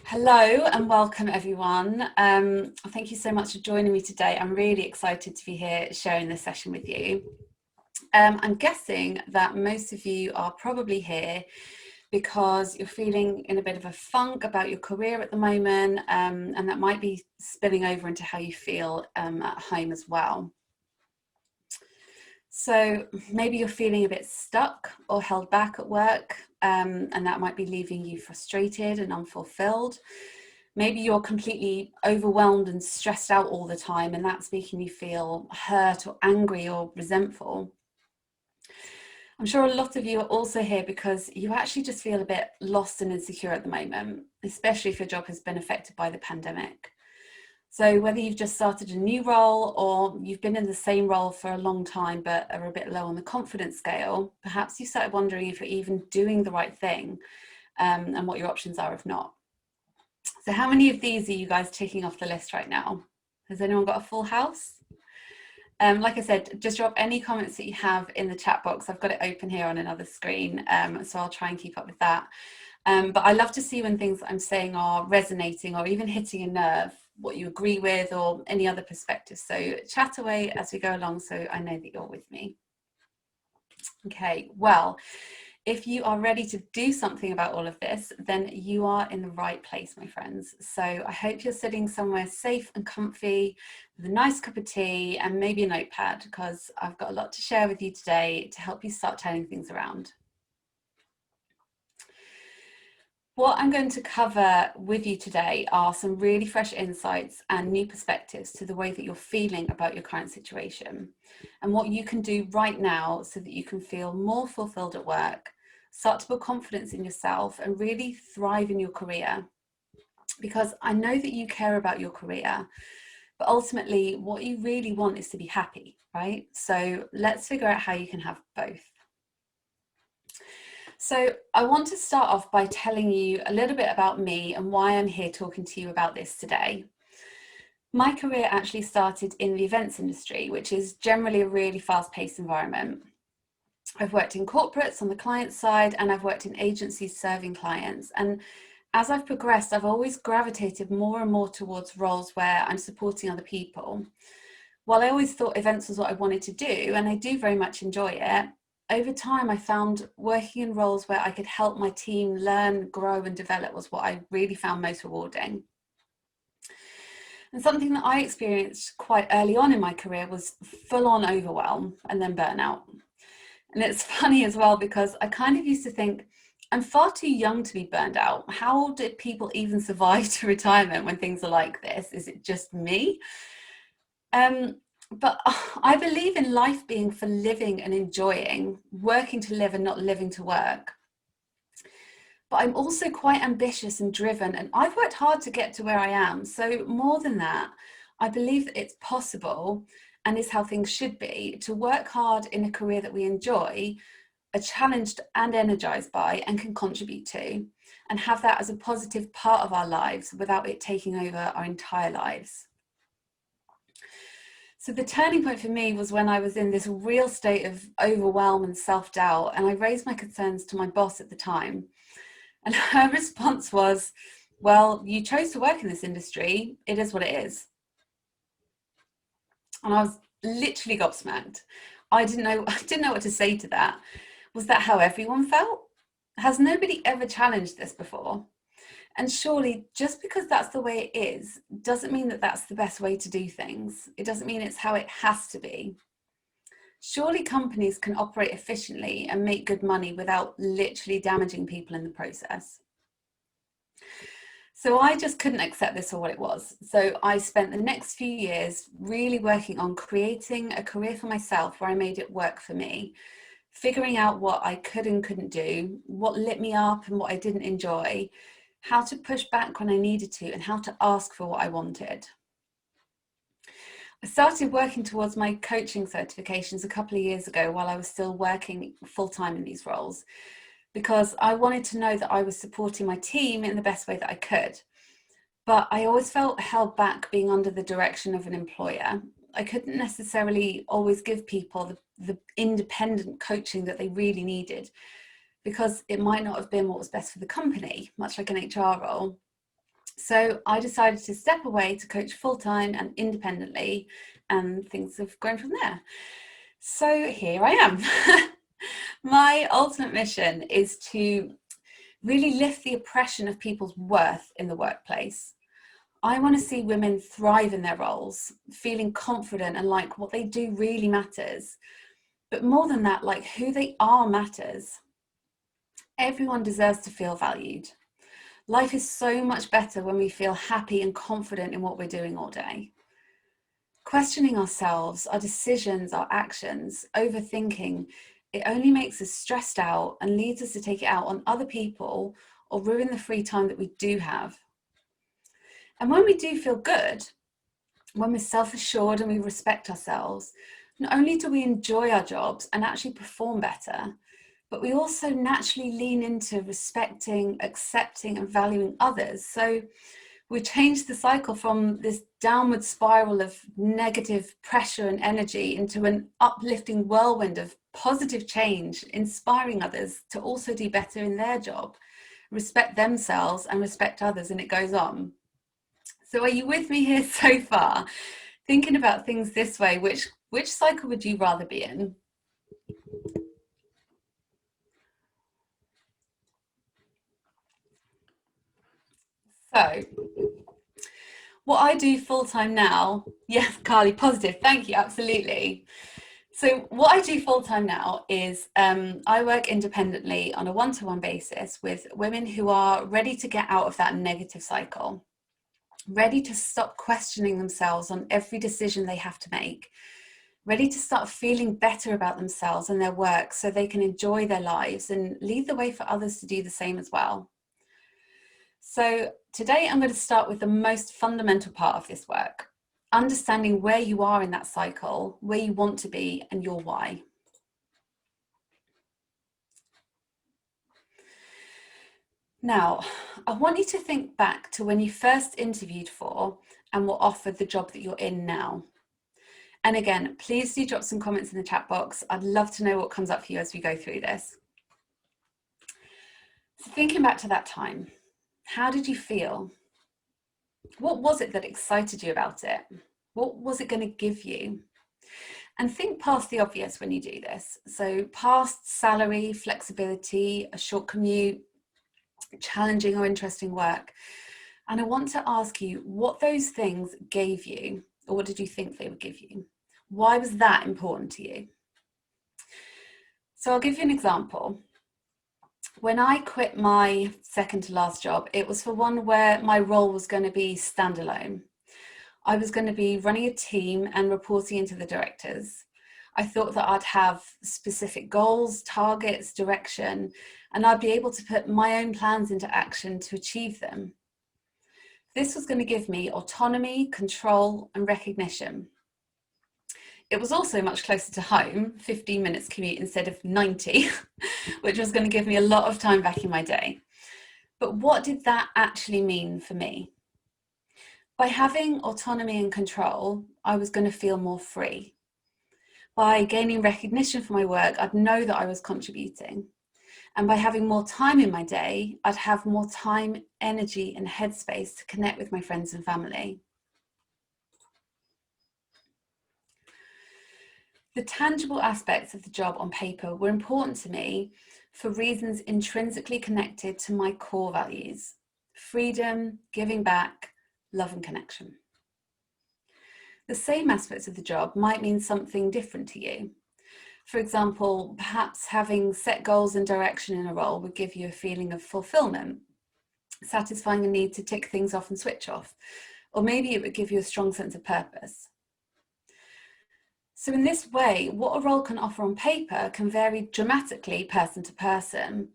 Hello and welcome everyone. Thank you so much for joining me today. I'm really excited to be here sharing this session with you. I'm guessing that most of you are probably here because you're feeling in a bit of a funk about your career at the moment, and that might be spilling over into how you feel at home as well. So maybe you're feeling a bit stuck or held back at work, and that might be leaving you frustrated and unfulfilled. Maybe you're completely overwhelmed and stressed out all the time, and that's making you feel hurt or angry or resentful. I'm sure a lot of you are also here because you actually just feel a bit lost and insecure at the moment, especially if your job has been affected by the pandemic. So whether you've just started a new role or you've been in the same role for a long time but are a bit low on the confidence scale, perhaps you started wondering if you're even doing the right thing, and what your options are if not. So how many of these are you guys ticking off the list right now? Has anyone got a full house? Like I said, just drop any comments that you have in the chat box. I've got it open here on another screen, so I'll try and keep up with that. But I love to see when things that I'm saying are resonating or even hitting a nerve, what you agree with or any other perspectives. So chat away as we go along so I know that you're with me. Okay, well, if you are ready to do something about all of this, then you are in the right place, my friends. So I hope you're sitting somewhere safe and comfy with a nice cup of tea and maybe a notepad, because I've got a lot to share with you today to help you start turning things around. What I'm going to cover with you today are some really fresh insights and new perspectives to the way that you're feeling about your current situation and what you can do right now so that you can feel more fulfilled at work, start to build confidence in yourself and really thrive in your career. Because I know that you care about your career, but ultimately what you really want is to be happy, right? So let's figure out how you can have both. So I want to start off by telling you a little bit about me and why I'm here talking to you about this today. My career actually started in the events industry, which is generally a really fast-paced environment. I've worked in corporates on the client side, and I've worked in agencies serving clients. And as I've progressed, I've always gravitated more and more towards roles where I'm supporting other people. While I always thought events was what I wanted to do, and I do very much enjoy it, over time, I found working in roles where I could help my team learn, grow and develop was what I really found most rewarding. And something that I experienced quite early on in my career was full-on overwhelm and then burnout. And it's funny as well because I kind of used to think, I'm far too young to be burned out. How did people even survive to retirement when things are like this? Is it just me? But I believe in life being for living and enjoying, working to live and not living to work. But I'm also quite ambitious and driven, and I've worked hard to get to where I am. So more than that, I believe that it's possible, and is how things should be, to work hard in a career that we enjoy, are challenged and energized by and can contribute to, and have that as a positive part of our lives without it taking over our entire lives. So the turning point for me was when I was in this real state of overwhelm and self-doubt, and I raised my concerns to my boss at the time. And her response was, well, you chose to work in this industry, it is what it is. And I was literally gobsmacked. I didn't know what to say to that. Was that how everyone felt? Has nobody ever challenged this before? And surely just because that's the way it is, doesn't mean that that's the best way to do things. It doesn't mean it's how it has to be. Surely companies can operate efficiently and make good money without literally damaging people in the process. So I just couldn't accept this for what it was. So I spent the next few years really working on creating a career for myself where I made it work for me, figuring out what I could and couldn't do, what lit me up and what I didn't enjoy, how to push back when I needed to, and how to ask for what I wanted. I started working towards my coaching certifications a couple of years ago while I was still working full-time in these roles, because I wanted to know that I was supporting my team in the best way that I could. But I always felt held back being under the direction of an employer. I couldn't necessarily always give people the independent coaching that they really needed, because it might not have been what was best for the company, much like an HR role. So I decided to step away to coach full-time and independently, and things have grown from there. So here I am. My ultimate mission is to really lift the oppression of people's worth in the workplace. I want to see women thrive in their roles, feeling confident and like what they do really matters. But more than that, like who they are matters. Everyone deserves to feel valued. Life is so much better when we feel happy and confident in what we're doing all day. Questioning ourselves, our decisions, our actions, overthinking, it only makes us stressed out and leads us to take it out on other people or ruin the free time that we do have. And when we do feel good, when we're self-assured and we respect ourselves, not only do we enjoy our jobs and actually perform better, but we also naturally lean into respecting, accepting and valuing others. So we change the cycle from this downward spiral of negative pressure and energy into an uplifting whirlwind of positive change, inspiring others to also do better in their job, respect themselves and respect others, and it goes on. So are you with me here so far? Thinking about things this way, which cycle would you rather be in? So what I do full-time now, yes, Carly, positive, thank you, absolutely. So what I do full-time now is I work independently on a one-to-one basis with women who are ready to get out of that negative cycle, ready to stop questioning themselves on every decision they have to make, ready to start feeling better about themselves and their work so they can enjoy their lives and lead the way for others to do the same as well. So today I'm going to start with the most fundamental part of this work, understanding where you are in that cycle, where you want to be and your why. Now, I want you to think back to when you first interviewed for and were offered the job that you're in now. And again, please do drop some comments in the chat box. I'd love to know what comes up for you as we go through this. So thinking back to that time, how did you feel? What was it that excited you about it? What was it going to give you? And think past the obvious when you do this. So past salary, flexibility, a short commute, challenging or interesting work. And I want to ask you what those things gave you, or what did you think they would give you? Why was that important to you? So I'll give you an example. When I quit my second to last job, it was for one where my role was going to be standalone. I was going to be running a team and reporting into the directors. I thought that I'd have specific goals, targets, direction, and I'd be able to put my own plans into action to achieve them. This was going to give me autonomy, control, and recognition. It was also much closer to home, 15 minutes commute instead of 90, which was going to give me a lot of time back in my day. But what did that actually mean for me? By having autonomy and control, I was going to feel more free. By gaining recognition for my work, I'd know that I was contributing. And by having more time in my day, I'd have more time, energy, and headspace to connect with my friends and family. The tangible aspects of the job on paper were important to me for reasons intrinsically connected to my core values: freedom, giving back, love and connection. The same aspects of the job might mean something different to you. For example, perhaps having set goals and direction in a role would give you a feeling of fulfillment, satisfying a need to tick things off and switch off, or maybe it would give you a strong sense of purpose. So in this way, what a role can offer on paper can vary dramatically person to person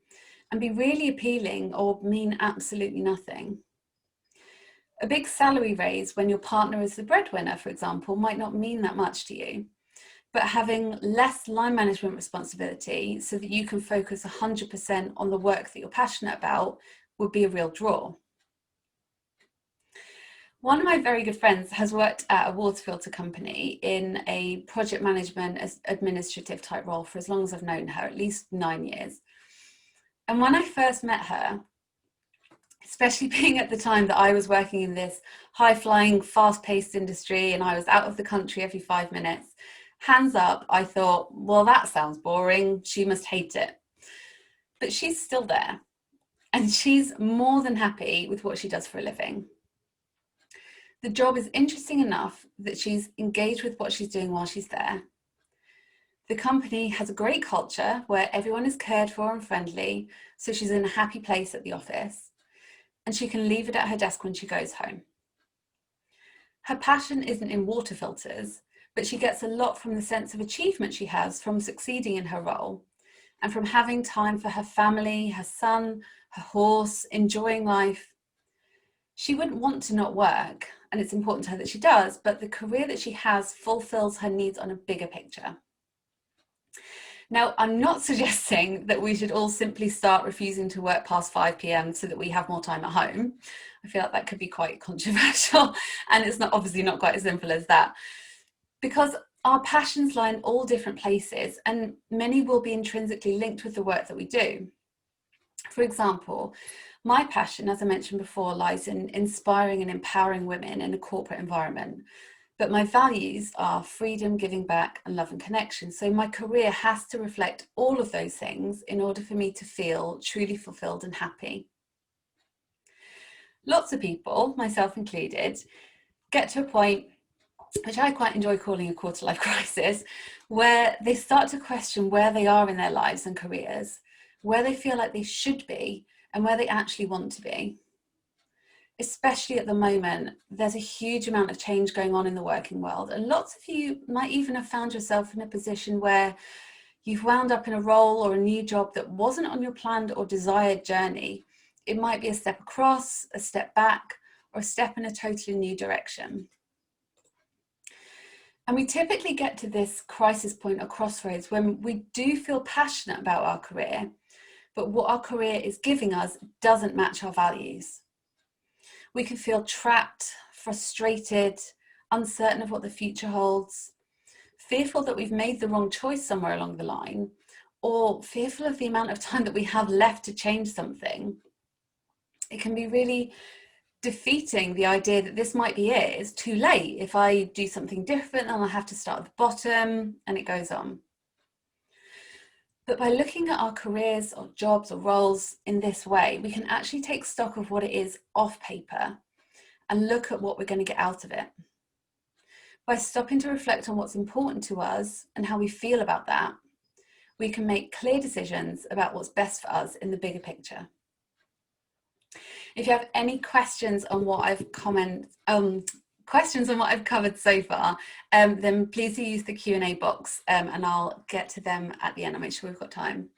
and be really appealing or mean absolutely nothing. A big salary raise when your partner is the breadwinner, for example, might not mean that much to you, but having less line management responsibility so that you can focus 100% on the work that you're passionate about would be a real draw. One of my very good friends has worked at a water filter company in a project management administrative type role for as long as I've known her, at least 9 years. And when I first met her, especially being at the time that I was working in this high-flying, fast-paced industry and I was out of the country every 5 minutes, hands up, I thought, well, that sounds boring. She must hate it. But she's still there and she's more than happy with what she does for a living. The job is interesting enough that she's engaged with what she's doing while she's there. The company has a great culture where everyone is cared for and friendly, so she's in a happy place at the office, and she can leave it at her desk when she goes home. Her passion isn't in water filters, but she gets a lot from the sense of achievement she has from succeeding in her role and from having time for her family, her son, her horse, enjoying life. She wouldn't want to not work, and it's important to her that she does, but the career that she has fulfills her needs on a bigger picture. Now, I'm not suggesting that we should all simply start refusing to work past 5 p.m. so that we have more time at home. I feel like that could be quite controversial, and it's not obviously not quite as simple as that, because our passions lie in all different places, and many will be intrinsically linked with the work that we do. For example, my passion, as I mentioned before, lies in inspiring and empowering women in a corporate environment. But my values are freedom, giving back, and love and connection. So my career has to reflect all of those things in order for me to feel truly fulfilled and happy. Lots of people, myself included, get to a point, which I quite enjoy calling a quarter-life crisis, where they start to question where they are in their lives and careers, where they feel like they should be, and where they actually want to be. Especially at the moment, there's a huge amount of change going on in the working world, and lots of you might even have found yourself in a position where you've wound up in a role or a new job that wasn't on your planned or desired journey. It might be a step across, a step back, or a step in a totally new direction. And we typically get to this crisis point or crossroads when we do feel passionate about our career, but what our career is giving us doesn't match our values. We can feel trapped, frustrated, uncertain of what the future holds, fearful that we've made the wrong choice somewhere along the line, or fearful of the amount of time that we have left to change something. It can be really defeating, the idea that this might be it. It's too late. If I do something different, then I'll have to start at the bottom, and it goes on. But by looking at our careers or jobs or roles in this way, we can actually take stock of what it is off paper and look at what we're going to get out of it. By stopping to reflect on what's important to us and how we feel about that, we can make clear decisions about what's best for us in the bigger picture. If you have any questions on what I've covered so far, then please do use the Q&A box, and I'll get to them at the end. I'll make sure we've got time.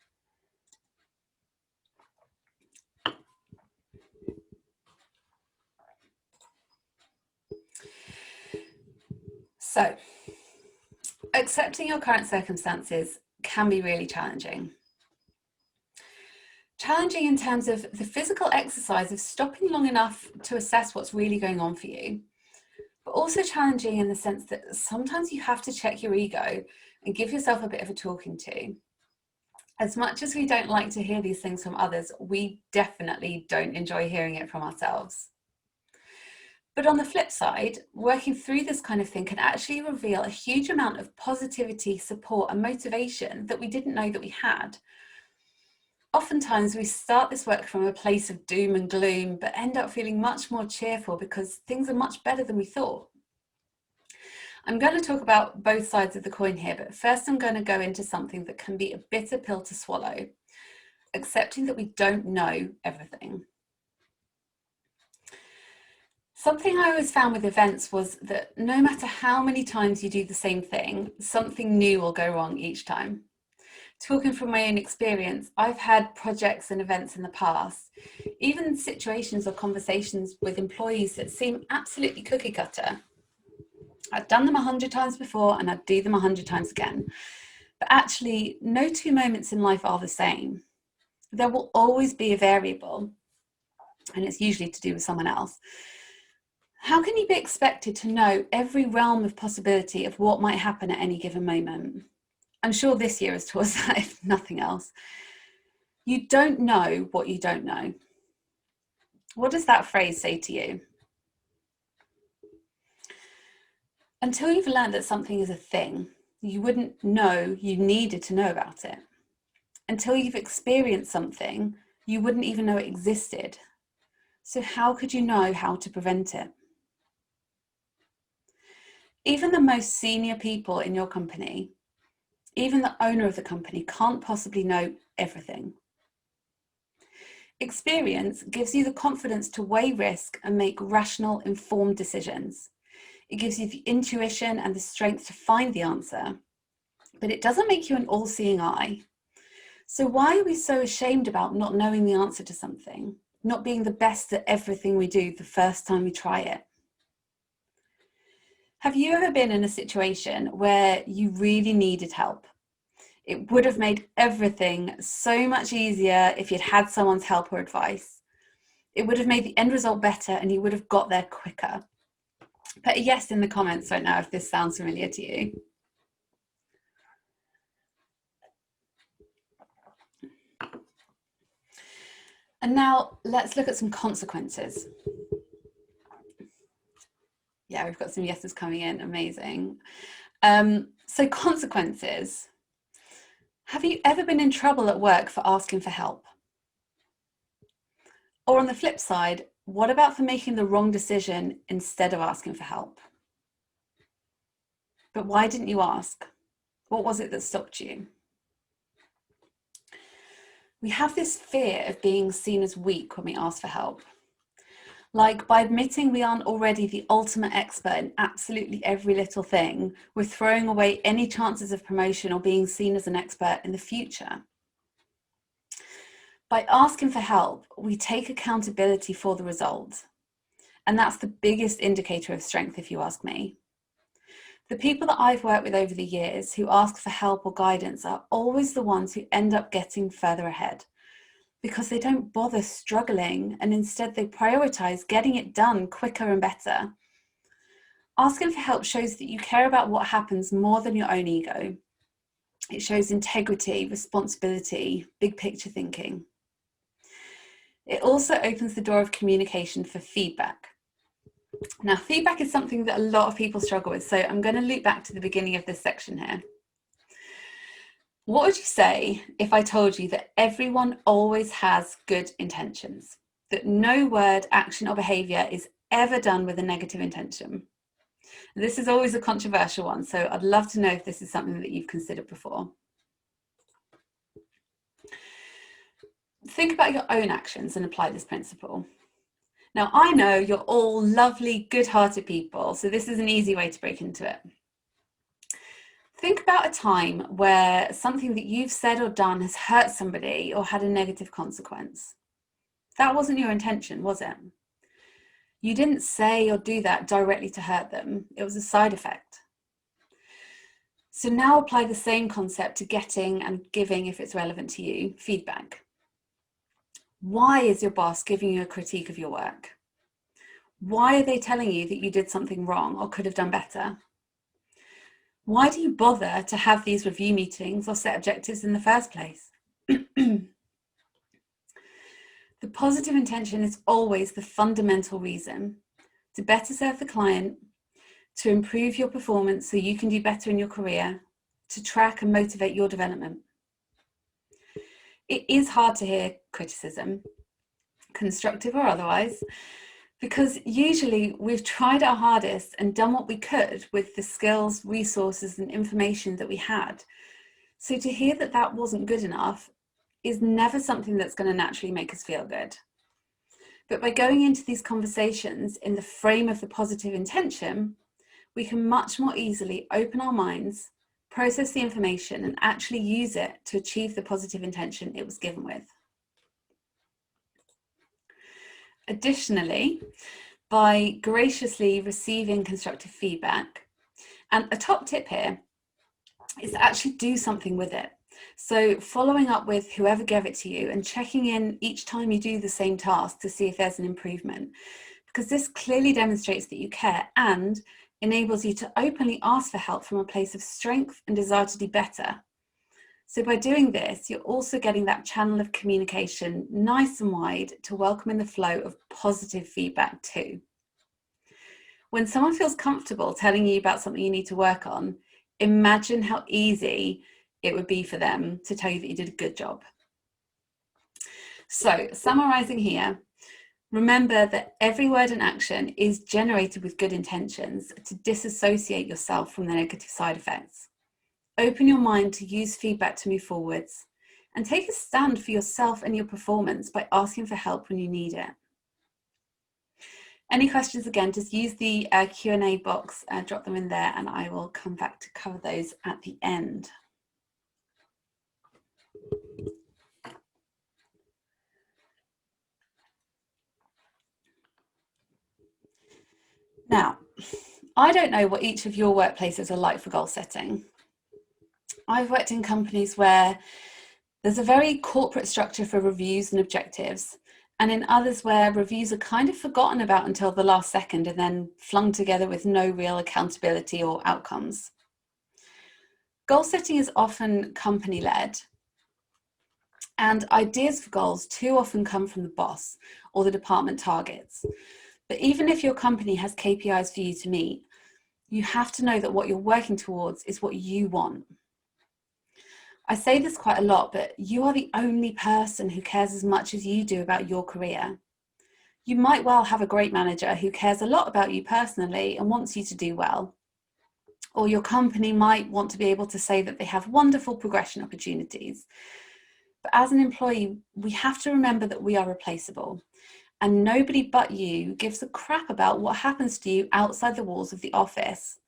So, accepting your current circumstances can be really challenging. Challenging in terms of the physical exercise of stopping long enough to assess what's really going on for you, but also challenging in the sense that sometimes you have to check your ego and give yourself a bit of a talking to. As much as we don't like to hear these things from others, we definitely don't enjoy hearing it from ourselves. But on the flip side, working through this kind of thing can actually reveal a huge amount of positivity, support, and motivation that we didn't know that we had. Oftentimes we start this work from a place of doom and gloom, but end up feeling much more cheerful because things are much better than we thought. I'm going to talk about both sides of the coin here, but first I'm going to go into something that can be a bitter pill to swallow, accepting that we don't know everything. Something I always found with events was that no matter how many times you do the same thing, something new will go wrong each time. Talking from my own experience, I've had projects and events in the past, even situations or conversations with employees that seem absolutely cookie cutter. I've done them 100 times before and I'd do them 100 times again. But actually, no two moments in life are the same. There will always be a variable, and it's usually to do with someone else. How can you be expected to know every realm of possibility of what might happen at any given moment? I'm sure this year has taught us that, if nothing else. You don't know what you don't know. What does that phrase say to you? Until you've learned that something is a thing, you wouldn't know you needed to know about it. Until you've experienced something, you wouldn't even know it existed. So how could you know how to prevent it? Even the most senior people in your company, even the owner of the company, can't possibly know everything. Experience gives you the confidence to weigh risk and make rational, informed decisions. It gives you the intuition and the strength to find the answer, but it doesn't make you an all-seeing eye. So why are we so ashamed about not knowing the answer to something, not being the best at everything we do the first time we try it? Have you ever been in a situation where you really needed help? It would have made everything so much easier if you'd had someone's help or advice. It would have made the end result better and you would have got there quicker. Put a yes in the comments right now if this sounds familiar to you. And now let's look at some consequences. Yeah, we've got some yeses coming in, amazing. So consequences. Have you ever been in trouble at work for asking for help? Or on the flip side, what about for making the wrong decision instead of asking for help? But why didn't you ask? What was it that stopped you? We have this fear of being seen as weak when we ask for help. Like, by admitting we aren't already the ultimate expert in absolutely every little thing, we're throwing away any chances of promotion or being seen as an expert in the future. By asking for help, we take accountability for the result. And that's the biggest indicator of strength, if you ask me. The people that I've worked with over the years who ask for help or guidance are always the ones who end up getting further ahead, because they don't bother struggling and instead they prioritize getting it done quicker and better. Asking for help shows that you care about what happens more than your own ego. It shows integrity, responsibility, big picture thinking. It also opens the door of communication for feedback. Now, feedback is something that a lot of people struggle with, so I'm going to loop back to the beginning of this section here. What would you say if I told you that everyone always has good intentions, that no word, action, or behavior is ever done with a negative intention? This is always a controversial one, so I'd love to know if this is something that you've considered before. Think about your own actions and apply this principle. Now, I know you're all lovely, good-hearted people, so this is an easy way to break into it. Think about a time where something that you've said or done has hurt somebody or had a negative consequence. That wasn't your intention, was it? You didn't say or do that directly to hurt them. It was a side effect. So now apply the same concept to getting and giving, if it's relevant to you, feedback. Why is your boss giving you a critique of your work? Why are they telling you that you did something wrong or could have done better? Why do you bother to have these review meetings or set objectives in the first place? The positive intention is always the fundamental reason: to better serve the client, to improve your performance so you can do better in your career, to track and motivate your development. It is hard to hear criticism, constructive or otherwise, because usually we've tried our hardest and done what we could with the skills, resources, and information that we had. So to hear that that wasn't good enough is never something that's going to naturally make us feel good. But by going into these conversations in the frame of the positive intention, we can much more easily open our minds, process the information, and actually use it to achieve the positive intention it was given with. Additionally, by graciously receiving constructive feedback, and a top tip here is to actually do something with it. So following up with whoever gave it to you and checking in each time you do the same task to see if there's an improvement. because this clearly demonstrates that you care and enables you to openly ask for help from a place of strength and desire to do better. So by doing this, you're also getting that channel of communication nice and wide to welcome in the flow of positive feedback too. When someone feels comfortable telling you about something you need to work on, imagine how easy it would be for them to tell you that you did a good job. So summarizing here, remember that every word and action is generated with good intentions to disassociate yourself from the negative side effects. Open your mind to use feedback to move forwards, and take a stand for yourself and your performance by asking for help when you need it. Any questions, again, just use the Q&A box, drop them in there, and I will come back to cover those at the end. Now, I don't know what each of your workplaces are like for goal setting. I've worked in companies where there's a very corporate structure for reviews and objectives, and in others where reviews are kind of forgotten about until the last second and then flung together with no real accountability or outcomes. Goal setting is often company-led, and ideas for goals too often come from the boss or the department targets. But even if your company has KPIs for you to meet, you have to know that what you're working towards is what you want. I say this quite a lot, but you are the only person who cares as much as you do about your career. You might well have a great manager who cares a lot about you personally and wants you to do well. Or your company might want to be able to say that they have wonderful progression opportunities. But as an employee, we have to remember that we are replaceable, and nobody but you gives a crap about what happens to you outside the walls of the office.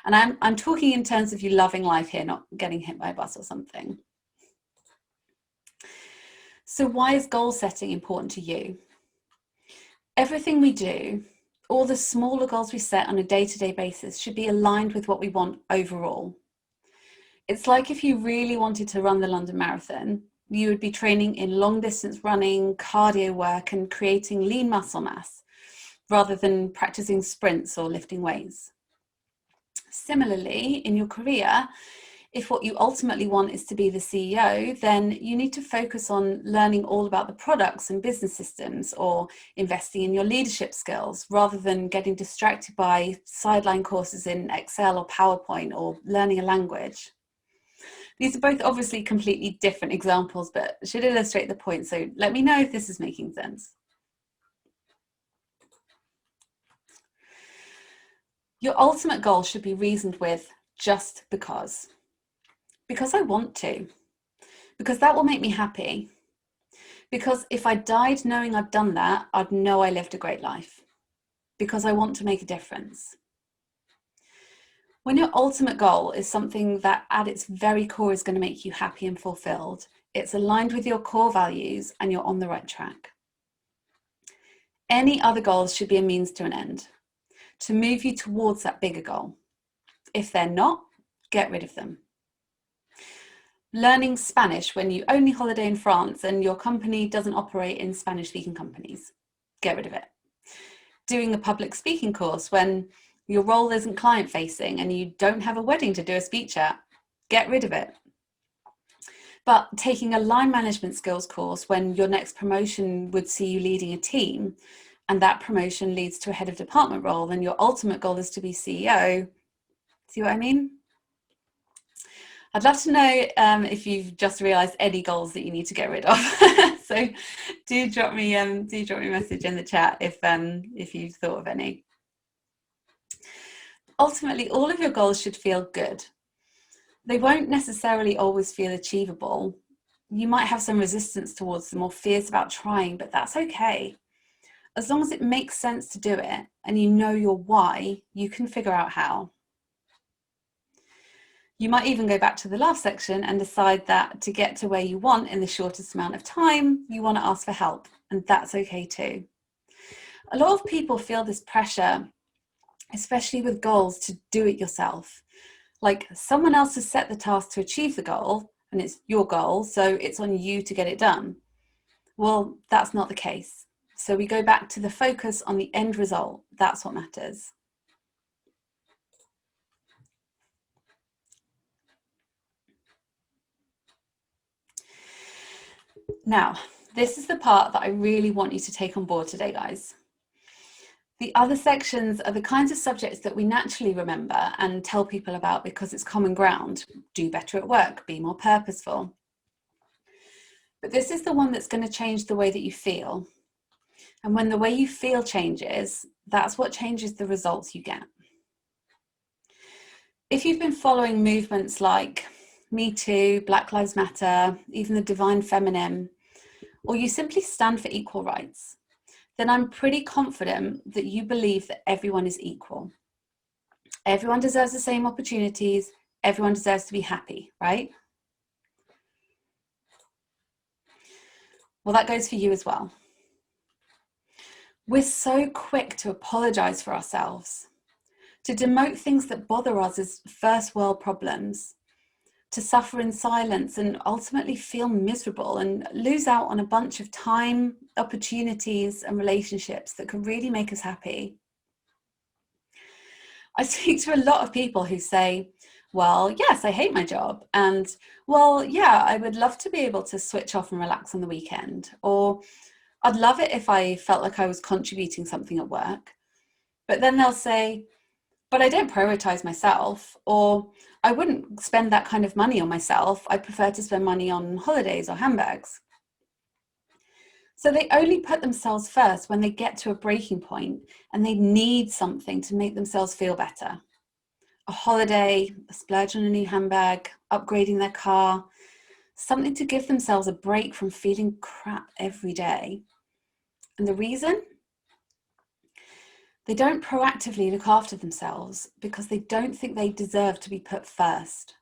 And I'm talking in terms of you loving life here, not getting hit by a bus or something. So why is goal setting important to you? Everything we do, all the smaller goals we set on a day-to-day basis, should be aligned with what we want overall. It's like if you really wanted to run the London Marathon, you would be training in long distance running, cardio work, and creating lean muscle mass, rather than practicing sprints or lifting weights. Similarly, in your career, if what you ultimately want is to be the CEO, then you need to focus on learning all about the products and business systems, or investing in your leadership skills, rather than getting distracted by sideline courses in Excel or PowerPoint or learning a language. These are both obviously completely different examples, but should illustrate the point, so let me know if this is making sense. Your ultimate goal should be reasoned with just because. Because I want to. Because that will make me happy. Because if I died knowing I'd done that, I'd know I lived a great life. Because I want to make a difference. When your ultimate goal is something that at its very core is going to make you happy and fulfilled, it's aligned with your core values and you're on the right track. Any other goals should be a means to an end, to move you towards that bigger goal. If they're not, get rid of them. Learning Spanish when you only holiday in France and your company doesn't operate in Spanish-speaking companies, get rid of it. Doing a public speaking course when your role isn't client-facing and you don't have a wedding to do a speech at, get rid of it. But taking a line management skills course when your next promotion would see you leading a team, and that promotion leads to a head of department role, then your ultimate goal is to be CEO. See what I mean? I'd love to know if you've just realised any goals that you need to get rid of. So do drop me a message in the chat if you've thought of any. Ultimately, all of your goals should feel good. They won't necessarily always feel achievable. You might have some resistance towards them or fears about trying, but that's okay. As long as it makes sense to do it and you know your why, you can figure out how. You might even go back to the last section and decide that to get to where you want in the shortest amount of time, you want to ask for help, and that's okay too. A lot of people feel this pressure, especially with goals, to do it yourself. Like someone else has set the task to achieve the goal and it's your goal, so it's on you to get it done. Well, that's not the case. So we go back to the focus on the end result. That's what matters. Now, this is the part that I really want you to take on board today, guys. The other sections are the kinds of subjects that we naturally remember and tell people about because it's common ground. Do better at work, be more purposeful. But this is the one that's going to change the way that you feel. And when the way you feel changes, that's what changes the results you get. If you've been following movements like Me Too, Black Lives Matter, even the Divine Feminine, or you simply stand for equal rights, then I'm pretty confident that you believe that everyone is equal. Everyone deserves the same opportunities. Everyone deserves to be happy, right? Well, that goes for you as well. We're so quick to apologize for ourselves, to demote things that bother us as first world problems, to suffer in silence and ultimately feel miserable and lose out on a bunch of time, opportunities, and relationships that could really make us happy. I speak to a lot of people who say, well, yes, I hate my job. And well, yeah, I would love to be able to switch off and relax on the weekend. Or I'd love it if I felt like I was contributing something at work. But then they'll say, but I don't prioritize myself, or I wouldn't spend that kind of money on myself. I prefer to spend money on holidays or handbags. So they only put themselves first when they get to a breaking point and they need something to make themselves feel better. A holiday, a splurge on a new handbag, upgrading their car, something to give themselves a break from feeling crap every day. And the reason? They don't proactively look after themselves because they don't think they deserve to be put first.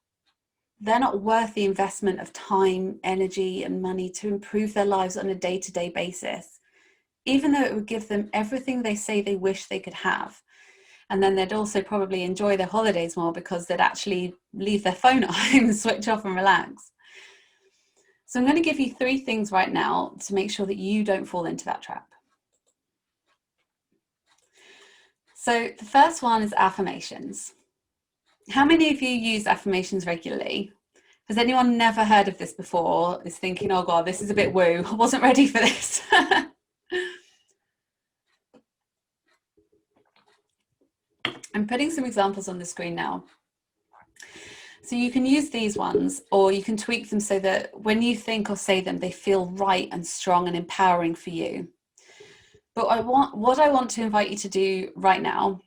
They're not worth the investment of time, energy, and money to improve their lives on a day-to-day basis, even though it would give them everything they say they wish they could have. And then they'd also probably enjoy their holidays more because they'd actually leave their phone at home and switch off and relax. So I'm going to give you 3 things right now to make sure that you don't fall into that trap. So the first one is affirmations. How many of you use affirmations regularly? Has anyone never heard of this before? Is thinking, oh God, this is a bit woo. I wasn't ready for this. I'm putting some examples on the screen now. So you can use these ones, or you can tweak them so that when you think or say them, they feel right and strong and empowering for you. But what I want to invite you to do right now,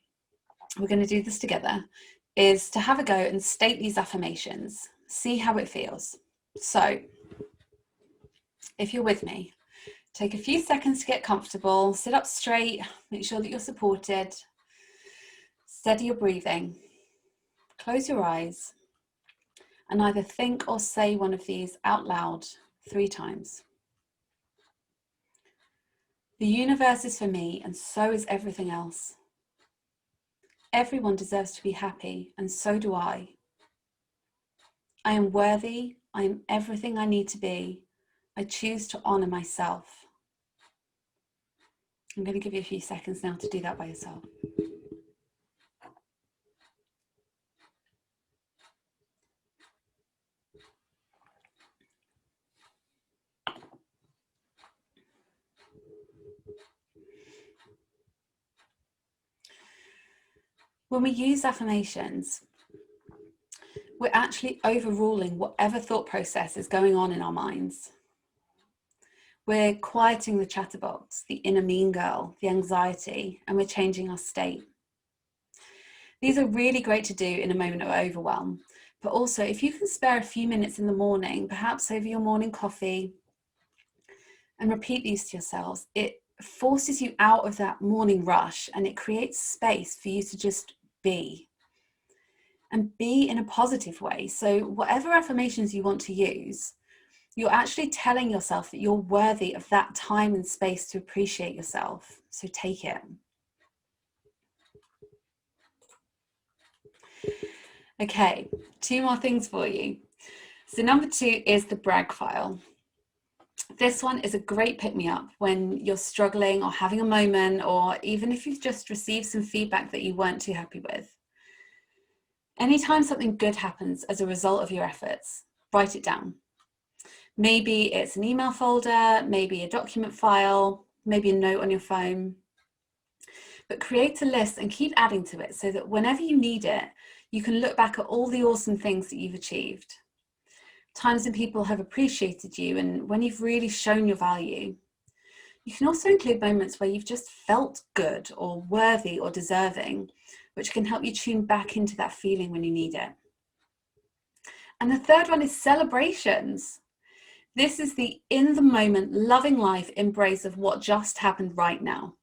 we're going to do this together, is to have a go and state these affirmations. See how it feels. So if you're with me, take a few seconds to get comfortable, sit up straight, make sure that you're supported, steady your breathing, close your eyes, and either think or say one of these out loud 3 times. The universe is for me, and so is everything else. Everyone deserves to be happy, and so do I. I am worthy. I am everything I need to be. I choose to honor myself. I'm going to give you a few seconds now to do that by yourself. When we use affirmations, we're actually overruling whatever thought process is going on in our minds. We're quieting the chatterbox, the inner mean girl, the anxiety, and we're changing our state. These are really great to do in a moment of overwhelm, but also if you can spare a few minutes in the morning, perhaps over your morning coffee, and repeat these to yourselves, it forces you out of that morning rush and it creates space for you to just be. And be in a positive way. So whatever affirmations you want to use, you're actually telling yourself that you're worthy of that time and space to appreciate yourself. So take it. Okay, 2 more things for you. So number 2 is the brag file. This one is a great pick-me-up when you're struggling or having a moment, or even if you've just received some feedback that you weren't too happy with. Anytime something good happens as a result of your efforts, write it down. Maybe it's an email folder, maybe a document file, maybe a note on your phone. But create a list and keep adding to it so that whenever you need it, you can look back at all the awesome things that you've achieved. Times when people have appreciated you and when you've really shown your value. You can also include moments where you've just felt good or worthy or deserving, which can help you tune back into that feeling when you need it. And the third one is celebrations. This is the in the moment, loving life embrace of what just happened right now.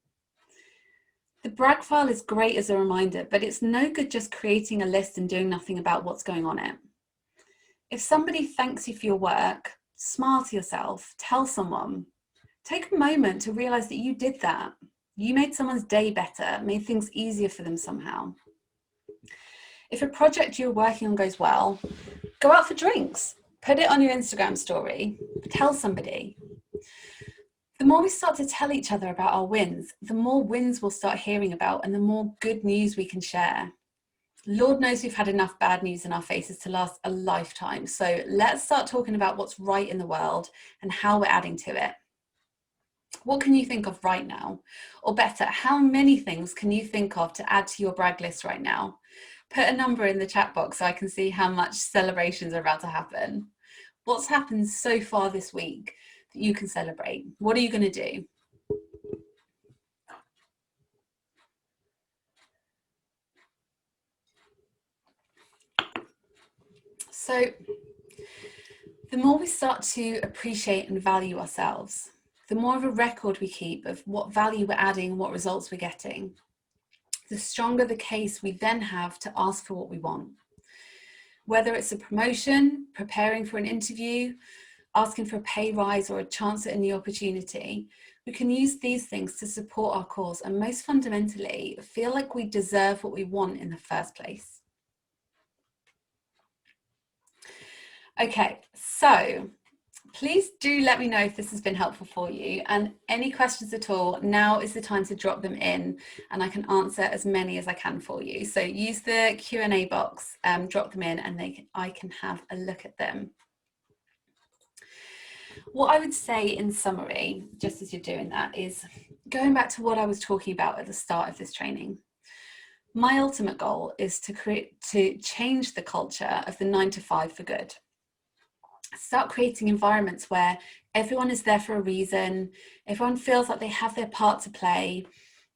The brag file is great as a reminder, but it's no good just creating a list and doing nothing about what's going on it. If somebody thanks you for your work, smile to yourself, tell someone. Take a moment to realize that you did that. You made someone's day better, made things easier for them somehow. If a project you're working on goes well, go out for drinks, put it on your Instagram story, tell somebody. The more we start to tell each other about our wins, the more wins we'll start hearing about and the more good news we can share. Lord knows we've had enough bad news in our faces to last a lifetime. So let's start talking about what's right in the world and how we're adding to it. What can you think of right now? Or better, how many things can you think of to add to your brag list right now? Put a number in the chat box so I can see how much celebrations are about to happen. What's happened so far this week that you can celebrate? What are you going to do? So the more we start to appreciate and value ourselves, the more of a record we keep of what value we're adding and what results we're getting, the stronger the case we then have to ask for what we want. Whether it's a promotion, preparing for an interview, asking for a pay rise or a chance at a new opportunity, we can use these things to support our cause and most fundamentally feel like we deserve what we want in the first place. Okay, so please do let me know if this has been helpful for you, and any questions at all, now is the time to drop them in and I can answer as many as I can for you. So use the Q&A box, drop them in and I can have a look at them. What I would say in summary, just as you're doing that, is going back to what I was talking about at the start of this training. My ultimate goal is to change the culture of the 9-to-5 for good. Start creating environments where everyone is there for a reason, everyone feels like they have their part to play,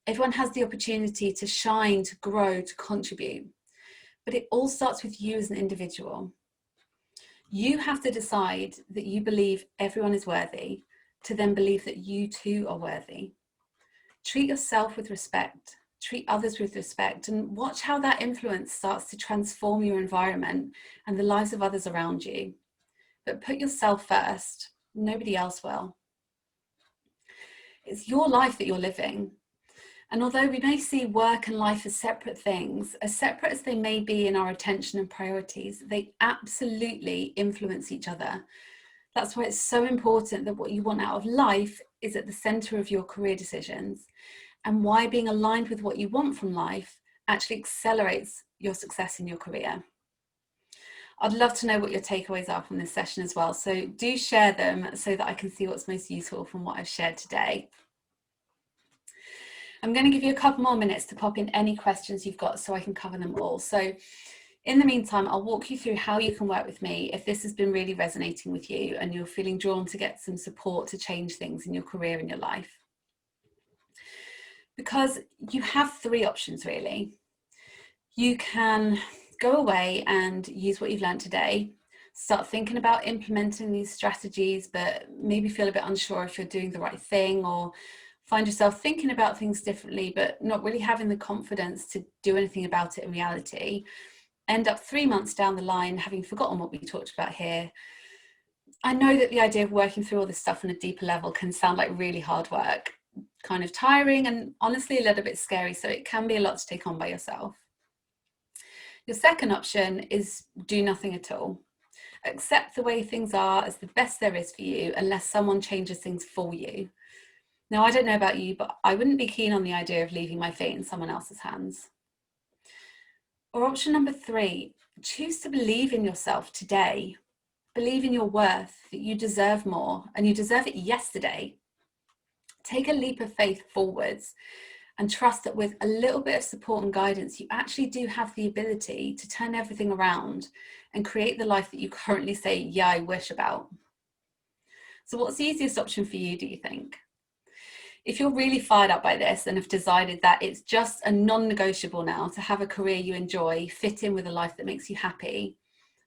everyone has the opportunity to shine, to grow, to contribute. But it all starts with you as an individual. You have to decide that you believe everyone is worthy, to then believe that you too are worthy. Treat yourself with respect, treat others with respect, and watch how that influence starts to transform your environment and the lives of others around you. But put yourself first, nobody else will. It's your life that you're living. And although we may see work and life as separate things, as separate as they may be in our attention and priorities, they absolutely influence each other. That's why it's so important that what you want out of life is at the center of your career decisions, and why being aligned with what you want from life actually accelerates your success in your career. I'd love to know what your takeaways are from this session as well. So do share them so that I can see what's most useful from what I've shared today. I'm going to give you a couple more minutes to pop in any questions you've got so I can cover them all. So in the meantime, I'll walk you through how you can work with me if this has been really resonating with you and you're feeling drawn to get some support to change things in your career and your life. Because you have three options really. You can go away and use what you've learned today, start thinking about implementing these strategies, but maybe feel a bit unsure if you're doing the right thing, or find yourself thinking about things differently, but not really having the confidence to do anything about it in reality. End up 3 months down the line, having forgotten what we talked about here. I know that the idea of working through all this stuff on a deeper level can sound like really hard work, kind of tiring and honestly a little bit scary. So it can be a lot to take on by yourself. Your second option is do nothing at all. Accept the way things are as the best there is for you, unless someone changes things for you. Now, I don't know about you, but I wouldn't be keen on the idea of leaving my fate in someone else's hands. Or option number 3, choose to believe in yourself today. Believe in your worth, that you deserve more, and you deserve it yesterday. Take a leap of faith forwards and trust that with a little bit of support and guidance, you actually do have the ability to turn everything around and create the life that you currently say, yeah, I wish about. So what's the easiest option for you, do you think? If you're really fired up by this and have decided that it's just a non-negotiable now to have a career you enjoy, fit in with a life that makes you happy,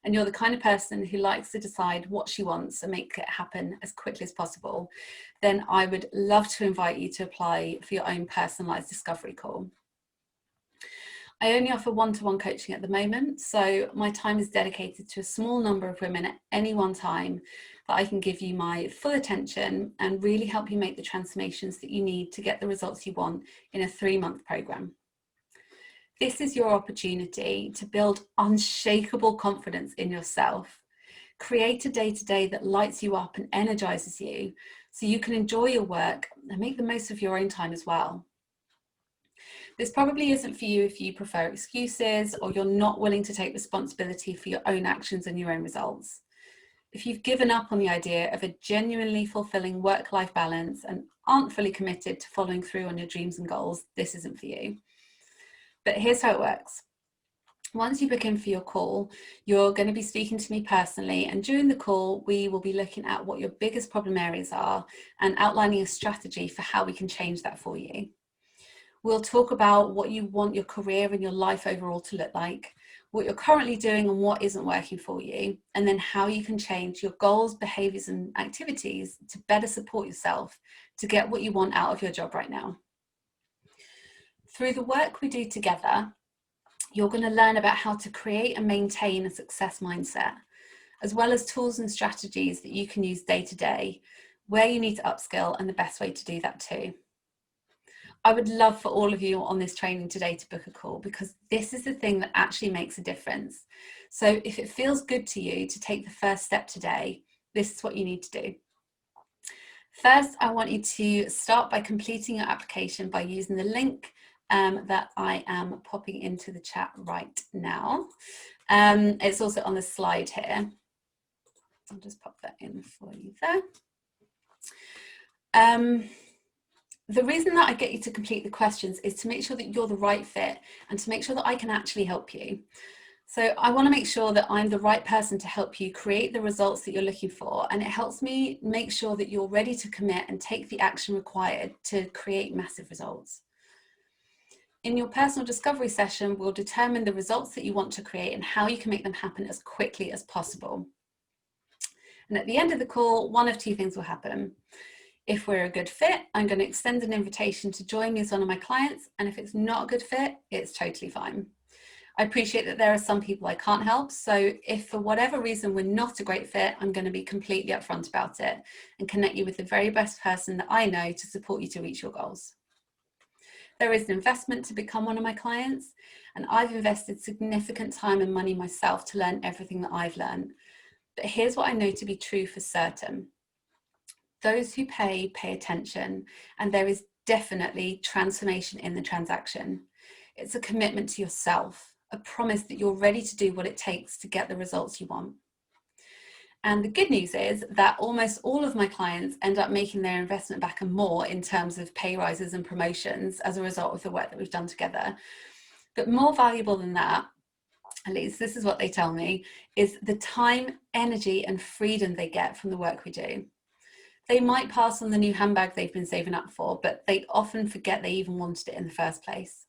and you're the kind of person who likes to decide what she wants and make it happen as quickly as possible, then I would love to invite you to apply for your own personalised discovery call. I only offer one-to-one coaching at the moment, so my time is dedicated to a small number of women at any one time that I can give you my full attention and really help you make the transformations that you need to get the results you want in a 3-month programme. This is your opportunity to build unshakable confidence in yourself. Create a day-to-day that lights you up and energizes you so you can enjoy your work and make the most of your own time as well. This probably isn't for you if you prefer excuses or you're not willing to take responsibility for your own actions and your own results. If you've given up on the idea of a genuinely fulfilling work-life balance and aren't fully committed to following through on your dreams and goals, this isn't for you. But here's how it works. Once you book in for your call, you're going to be speaking to me personally, and during the call, we will be looking at what your biggest problem areas are and outlining a strategy for how we can change that for you. We'll talk about what you want your career and your life overall to look like, what you're currently doing and what isn't working for you, and then how you can change your goals, behaviours and activities to better support yourself to get what you want out of your job right now. Through the work we do together, you're going to learn about how to create and maintain a success mindset, as well as tools and strategies that you can use day to day, where you need to upskill and the best way to do that too. I would love for all of you on this training today to book a call, because this is the thing that actually makes a difference. So if it feels good to you to take the first step today, this is what you need to do. First, I want you to start by completing your application by using the link that I am popping into the chat right now. It's also on the slide here. I'll just pop that in for you there. The reason that I get you to complete the questions is to make sure that you're the right fit and to make sure that I can actually help you. So I want to make sure that I'm the right person to help you create the results that you're looking for, and it helps me make sure that you're ready to commit and take the action required to create massive results. In your personal discovery session, we'll determine the results that you want to create and how you can make them happen as quickly as possible. And at the end of the call, one of two things will happen. If we're a good fit, I'm going to extend an invitation to join me as one of my clients. And if it's not a good fit, it's totally fine. I appreciate that there are some people I can't help. So if for whatever reason we're not a great fit, I'm going to be completely upfront about it and connect you with the very best person that I know to support you to reach your goals. There is an investment to become one of my clients, and I've invested significant time and money myself to learn everything that I've learned. But here's what I know to be true for certain. Those who pay attention, and there is definitely transformation in the transaction. It's a commitment to yourself, a promise that you're ready to do what it takes to get the results you want. And the good news is that almost all of my clients end up making their investment back and more in terms of pay rises and promotions as a result of the work that we've done together. But more valuable than that, at least this is what they tell me, is the time, energy and freedom they get from the work we do. They might pass on the new handbag they've been saving up for, but they often forget they even wanted it in the first place.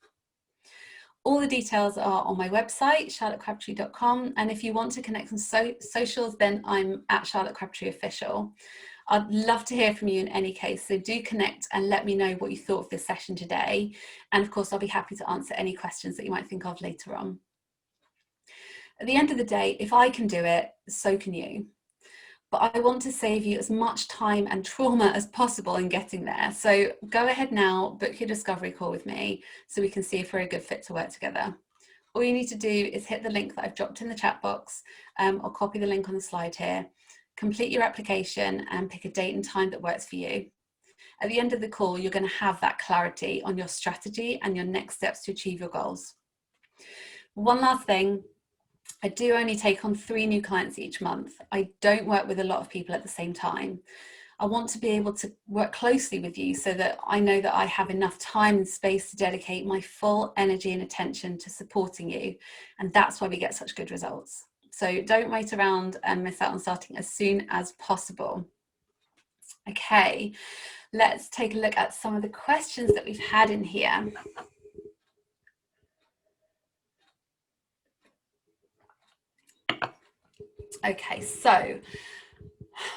All the details are on my website, charlottecrabtree.com. And if you want to connect on socials, then I'm at Charlotte Crabtree Official. I'd love to hear from you in any case. So do connect and let me know what you thought of this session today. And of course, I'll be happy to answer any questions that you might think of later on. At the end of the day, if I can do it, so can you. But I want to save you as much time and trauma as possible in getting there. So go ahead now, book your discovery call with me so we can see if we're a good fit to work together. All you need to do is hit the link that I've dropped in the chat box, or copy the link on the slide here, complete your application and pick a date and time that works for you. At the end of the call, you're going to have that clarity on your strategy and your next steps to achieve your goals. One last thing, I do only take on 3 new clients each month. I don't work with a lot of people at the same time. I want to be able to work closely with you so that I know that I have enough time and space to dedicate my full energy and attention to supporting you. And that's why we get such good results. So don't wait around and miss out on starting as soon as possible. Okay, let's take a look at some of the questions that we've had in here. Okay, so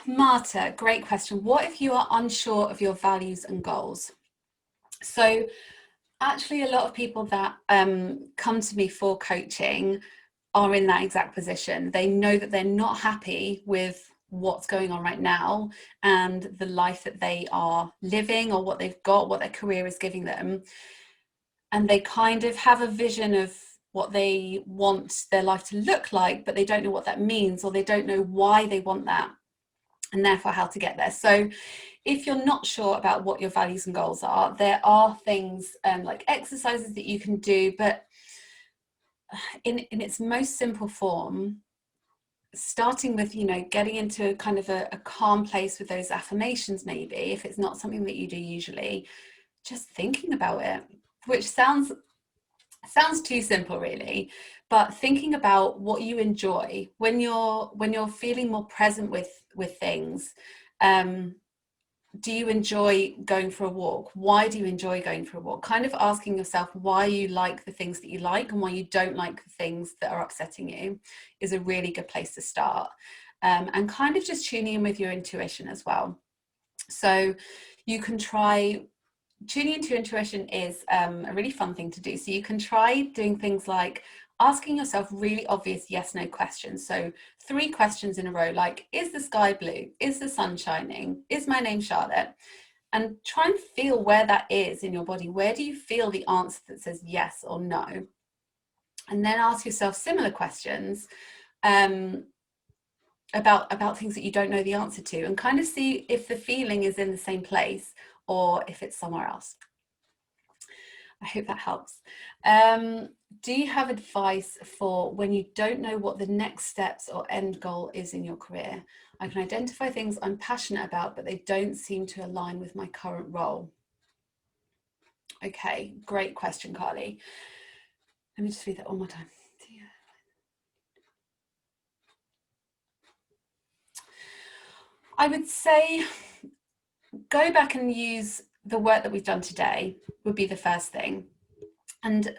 Marta, great question. What if you are unsure of your values and goals? So actually a lot of people that come to me for coaching are in that exact position. They know that they're not happy with what's going on right now and the life that they are living or what they've got, what their career is giving them. And they kind of have a vision of what they want their life to look like, but they don't know what that means, or they don't know why they want that, and therefore how to get there. So if you're not sure about what your values and goals are, there are things like exercises that you can do, but in its most simple form, starting with, you know, getting into kind of a calm place with those affirmations, maybe if it's not something that you do usually, just thinking about it, which sounds too simple really, but thinking about what you enjoy when you're feeling more present with things. Do you enjoy going for a walk? Why do you enjoy going for a walk? Kind of asking yourself why you like the things that you like and why you don't like the things that are upsetting you is a really good place to start. And kind of just tuning in with your intuition as well. So you can try, tuning into your intuition is a really fun thing to do. So you can try doing things like asking yourself really obvious yes no questions. So 3 questions in a row, like, is the sky blue? Is the sun shining? Is my name Charlotte? And try and feel where that is in your body. Where do you feel the answer that says yes or no? And then ask yourself similar questions about things that you don't know the answer to, and kind of see if the feeling is in the same place or if it's somewhere else. I hope that helps. Do you have advice for when you don't know what the next steps or end goal is in your career? I can identify things I'm passionate about, but they don't seem to align with my current role. Okay, great question, Carly. Let me just read that one more time. I would say go back and use the work that we've done today would be the first thing. And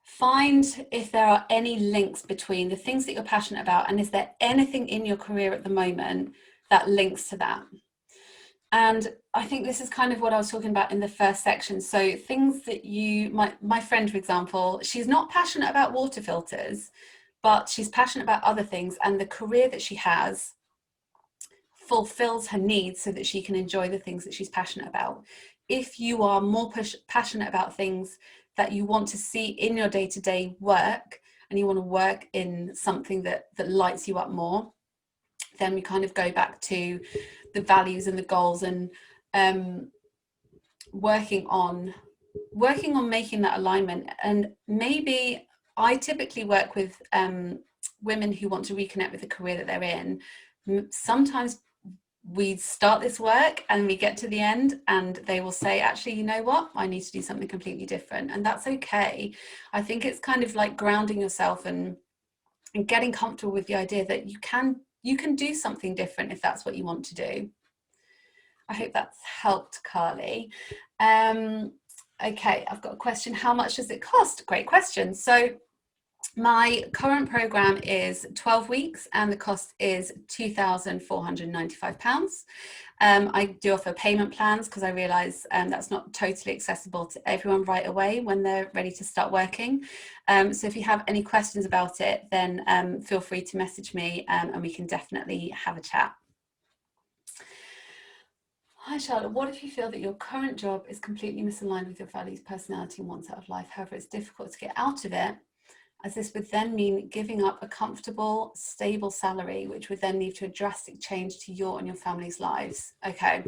find if there are any links between the things that you're passionate about, and is there anything in your career at the moment that links to that. And I think this is kind of what I was talking about in the first section. So things that you, my friend, for example, she's not passionate about water filters, but she's passionate about other things, and the career that she has fulfills her needs so that she can enjoy the things that she's passionate about. If you are more passionate about things that you want to see in your day-to-day work, and you want to work in something that lights you up more, then we kind of go back to the values and the goals, and working on making that alignment. And maybe I typically work with women who want to reconnect with the career that they're in. Sometimes we start this work and we get to the end and they will say, actually, you know what, I need to do something completely different. And that's okay. I think it's kind of like grounding yourself and getting comfortable with the idea that you can do something different if that's what you want to do. I hope that's helped, Carly. Okay, I've got a question. How much does it cost? Great question. So my current program is 12 weeks and the cost is £2,495. I do offer payment plans because I realise that's not totally accessible to everyone right away when they're ready to start working. So if you have any questions about it, then feel free to message me and we can definitely have a chat. Hi Charlotte, what if you feel that your current job is completely misaligned with your values, personality and wants out of life? However, it's difficult to get out of it as this would then mean giving up a comfortable, stable salary, which would then lead to a drastic change to your and your family's lives. Okay,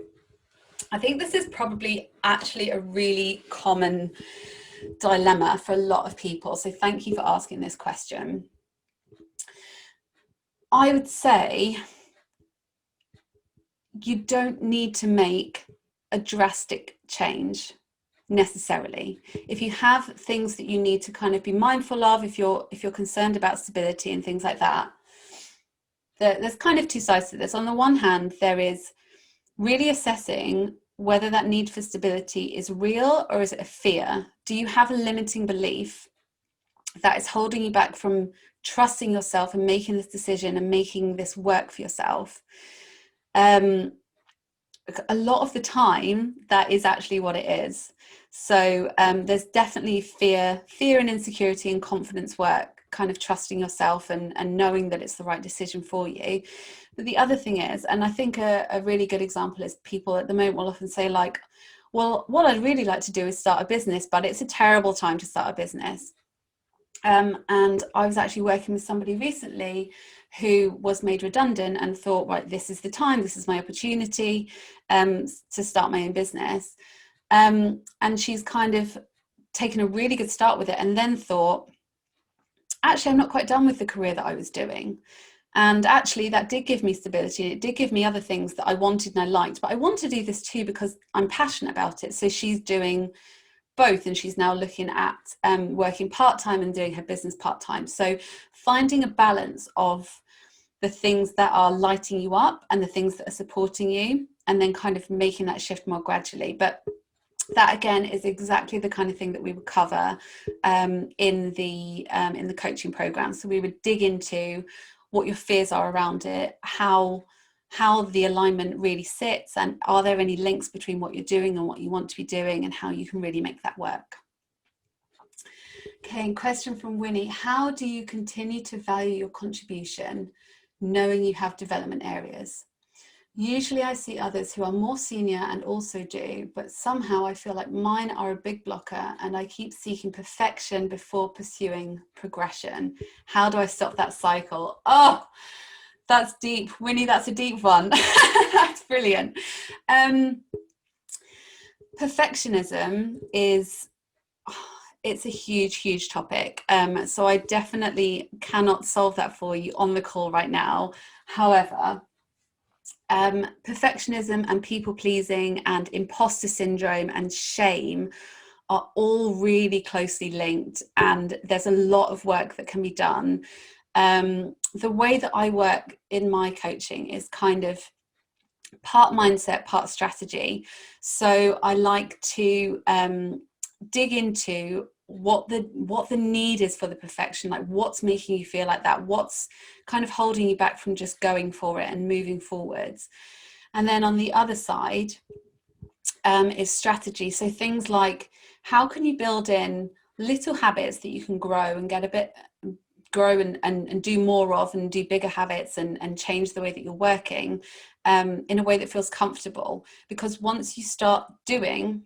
I think this is probably actually a really common dilemma for a lot of people. So thank you for asking this question. I would say you don't need to make a drastic change necessarily. If you have things that you need to kind of be mindful of, if you're concerned about stability and things like that, there's kind of two sides to this. On the one hand, there is really assessing whether that need for stability is real or is it a fear. Do you have a limiting belief that is holding you back from trusting yourself and making this decision and making this work for yourself? A lot of the time that is actually what it is. So there's definitely fear and insecurity and confidence work, kind of trusting yourself and knowing that it's the right decision for you. But the other thing is, and I think a really good example is people at the moment will often say like, well, what I'd really like to do is start a business, but it's a terrible time to start a business. And I was actually working with somebody recently who was made redundant and thought, right, this is the time, this is my opportunity to start my own business. And she's kind of taken a really good start with it and then thought, actually, I'm not quite done with the career that I was doing. And actually, that did give me stability. And it did give me other things that I wanted and I liked. But I want to do this too because I'm passionate about it. So she's doing both, and she's now looking at working part-time and doing her business part-time. So finding a balance of the things that are lighting you up and the things that are supporting you, and then kind of making that shift more gradually. But that again is exactly the kind of thing that we would cover in the coaching program. So we would dig into what your fears are around it, how the alignment really sits, and are there any links between what you're doing and what you want to be doing, and how you can really make that work. Okay, question from Winnie. How do you continue to value your contribution knowing you have development areas? Usually I see others who are more senior and also do, but somehow I feel like mine are a big blocker and I keep seeking perfection before pursuing progression. How do I stop that cycle? Oh, that's deep. Winnie, that's a deep one. That's brilliant. Perfectionism is, it's a huge topic. So I definitely cannot solve that for you on the call right now. However, perfectionism and people pleasing and imposter syndrome and shame are all really closely linked, and there's a lot of work that can be done. The way that I work in my coaching is kind of part mindset, part strategy. So I like to dig into what the need is for the perfection, like what's making you feel like that, what's kind of holding you back from just going for it and moving forwards. And then on the other side is strategy. So things like, how can you build in little habits that you can grow and and do more of, and do bigger habits and change the way that you're working in a way that feels comfortable. Because once you start doing,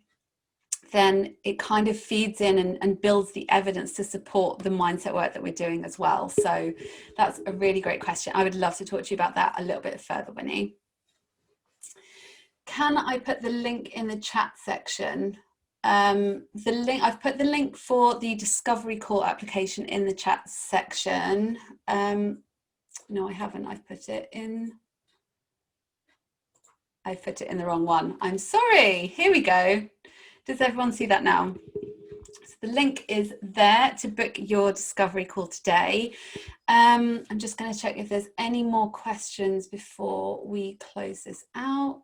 then it kind of feeds in and builds the evidence to support the mindset work that we're doing as well. So that's a really great question. I would love to talk to you about that a little bit further, Winnie. Can I put the link in the chat section? I've put the link for the discovery call application in the chat section. No, I haven't. I've put it in the wrong one. I'm sorry. Here we go. Does everyone see that now? So the link is there to book your discovery call today. I'm just going to check if there's any more questions before we close this out.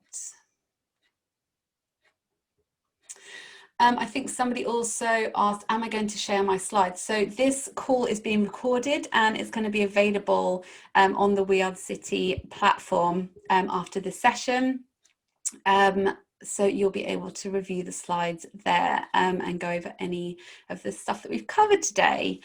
I think somebody also asked, am I going to share my slides? So this call is being recorded and it's going to be available on the We Are the City platform after the session. So you'll be able to review the slides there and go over any of the stuff that we've covered today.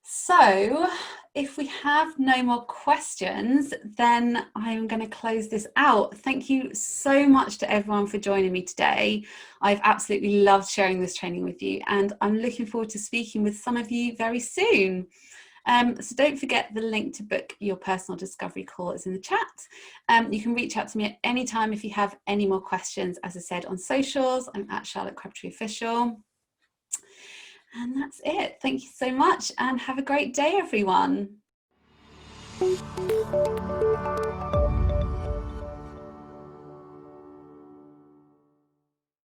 So if we have no more questions, then I'm going to close this out. Thank you so much to everyone for joining me today. I've absolutely loved sharing this training with you, and I'm looking forward to speaking with some of you very soon. So don't forget, the link to book your personal discovery call is in the chat. You can reach out to me at any time if you have any more questions. As I said, on socials, I'm at Charlotte Crabtree Official. And that's it. Thank you so much, and have a great day, everyone.